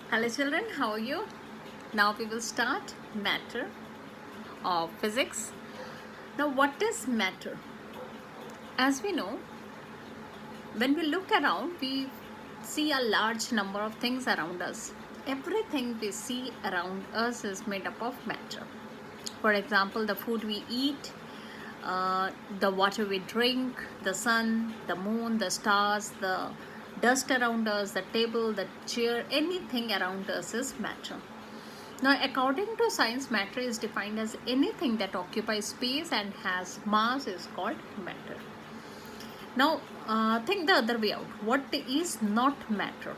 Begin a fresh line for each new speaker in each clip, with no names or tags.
Hello children, how are you? Now we will start matter of physics. Now what is matter? As we know, when we look around, we see a large number of things around us. Everything we see around us is made up of matter. For example, the food we eat, the water we drink, the sun, the moon, the stars, the dust around us, the table, the chair, anything around us is matter. Now, according to science, matter is defined as anything that occupies space and has mass is called matter. Now, think the other way out. What is not matter?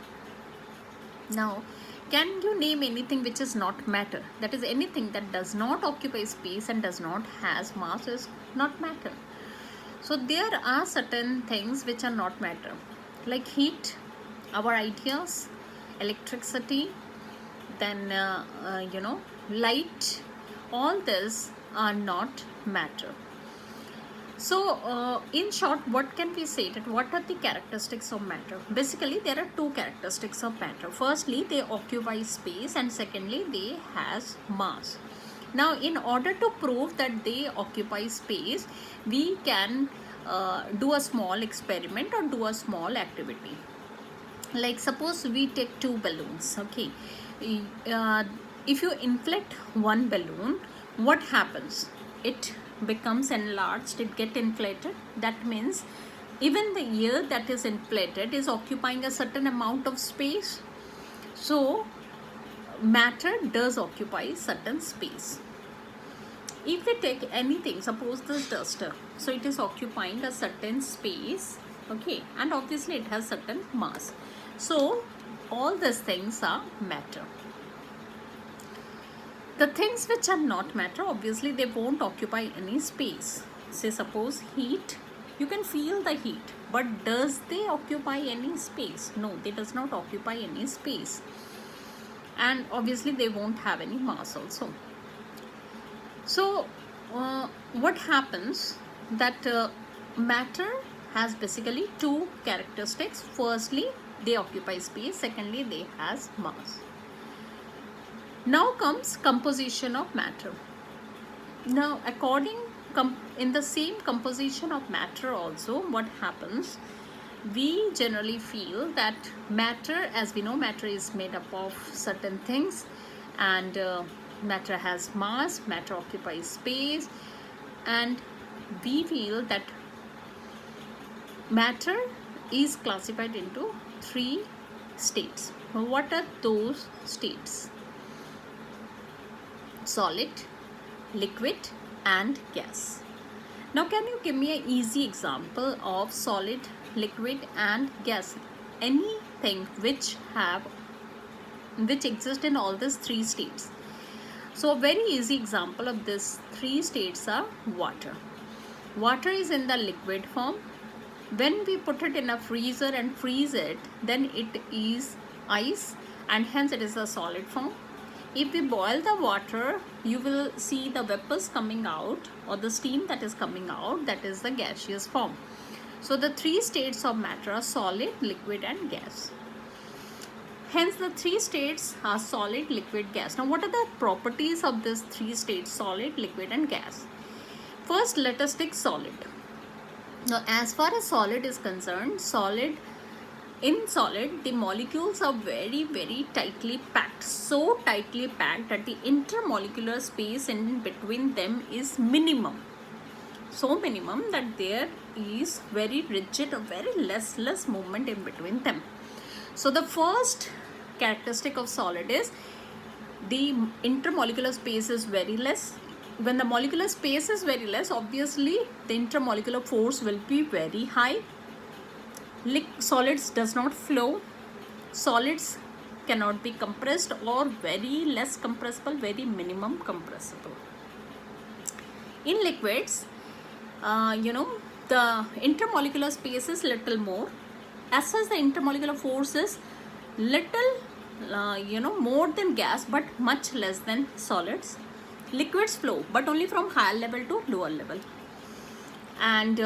Now, can you name anything which is not matter? That is, anything that does not occupy space and does not has mass is not matter. So, there are certain things which are not matter, like heat, our ideas, electricity, then light. All this are not matter. So in short, what can we say, that what are the characteristics of matter? Basically, there are two characteristics of matter. Firstly, they occupy space, and secondly, they has mass. Now, in order to prove that they occupy space, we can do a small experiment or do a small activity. Like suppose we take two balloons. Okay, if you inflate one balloon, what happens? It becomes enlarged, it get inflated. That means even the air that is inflated is occupying a certain amount of space. So matter does occupy certain space. If we take anything, suppose this duster, so it is occupying a certain space, okay, and obviously it has certain mass. So all these things are matter. The things which are not matter, obviously they won't occupy any space. Say suppose heat, you can feel the heat, but does they occupy any space? No, they does not occupy any space. And obviously they won't have any mass also. So what happens, that matter has basically two characteristics. Firstly, they occupy space. Secondly, they has mass. Now comes composition of matter. Now in the same composition of matter also, what happens, we generally feel that matter, as we know, matter is made up of certain things, and matter has mass, matter occupies space, and we feel that matter is classified into three states. What are those states? Solid, liquid, and gas. Now, can you give me an easy example of solid, liquid, and gas? Anything which exist in all these three states. So, a very easy example of these three states are water. Water is in the liquid form. When we put it in a freezer and freeze it, then it is ice, and hence it is a solid form. If we boil the water, you will see the vapors coming out, or the steam that is coming out, that is the gaseous form. So the three states of matter are solid, liquid, and gas. Hence the three states are solid, liquid, gas. Now what are the properties of these three states, solid, liquid, and gas? First, let us take solid. Now as far as solid is concerned, in solid, the molecules are very, very tightly packed. So tightly packed that the intermolecular space in between them is minimum. So minimum that there is very rigid or very less movement in between them. So the first characteristic of solid is the intermolecular space is very less. When the molecular space is very less, obviously the intermolecular force will be very high. Solids does not flow. Solids cannot be compressed, or very less compressible, very minimum compressible. In liquids, the intermolecular space is little more. As such, the intermolecular force is little more than gas, but much less than solids. Liquids flow, but only from higher level to lower level. And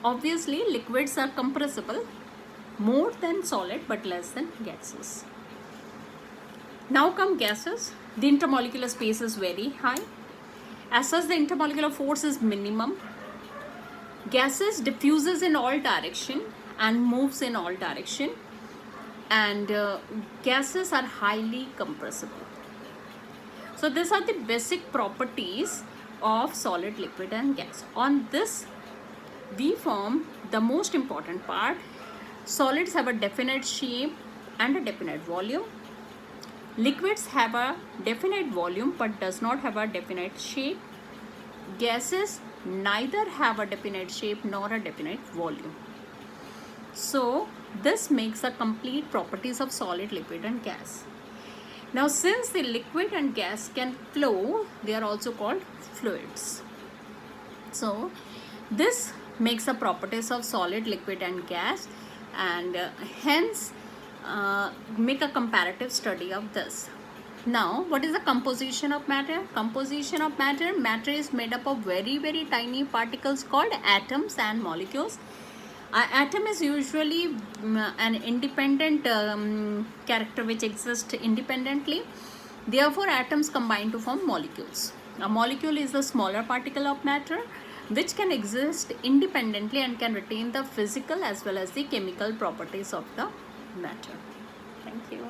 obviously liquids are compressible more than solid but less than gases. Now come gases. The intermolecular space is very high. As such, the intermolecular force is minimum. Gases diffuses in all direction and moves in all direction, and gases are highly compressible. So these are the basic properties of solid, liquid and gas. On this we form the most important part. Solids have a definite shape and a definite volume. Liquids have a definite volume but does not have a definite shape. Gases neither have a definite shape nor a definite volume. So this makes the complete properties of solid, liquid and gas. Now since the liquid and gas can flow, they are also called fluids. So this makes the properties of solid, liquid and gas, and hence make a comparative study of this. Now what is the composition of matter? Composition of matter. Matter is made up of very, very tiny particles called atoms and molecules. An atom is usually an independent character which exists independently. Therefore atoms combine to form molecules. A molecule is the smaller particle of matter which can exist independently and can retain the physical as well as the chemical properties of the matter. Thank you.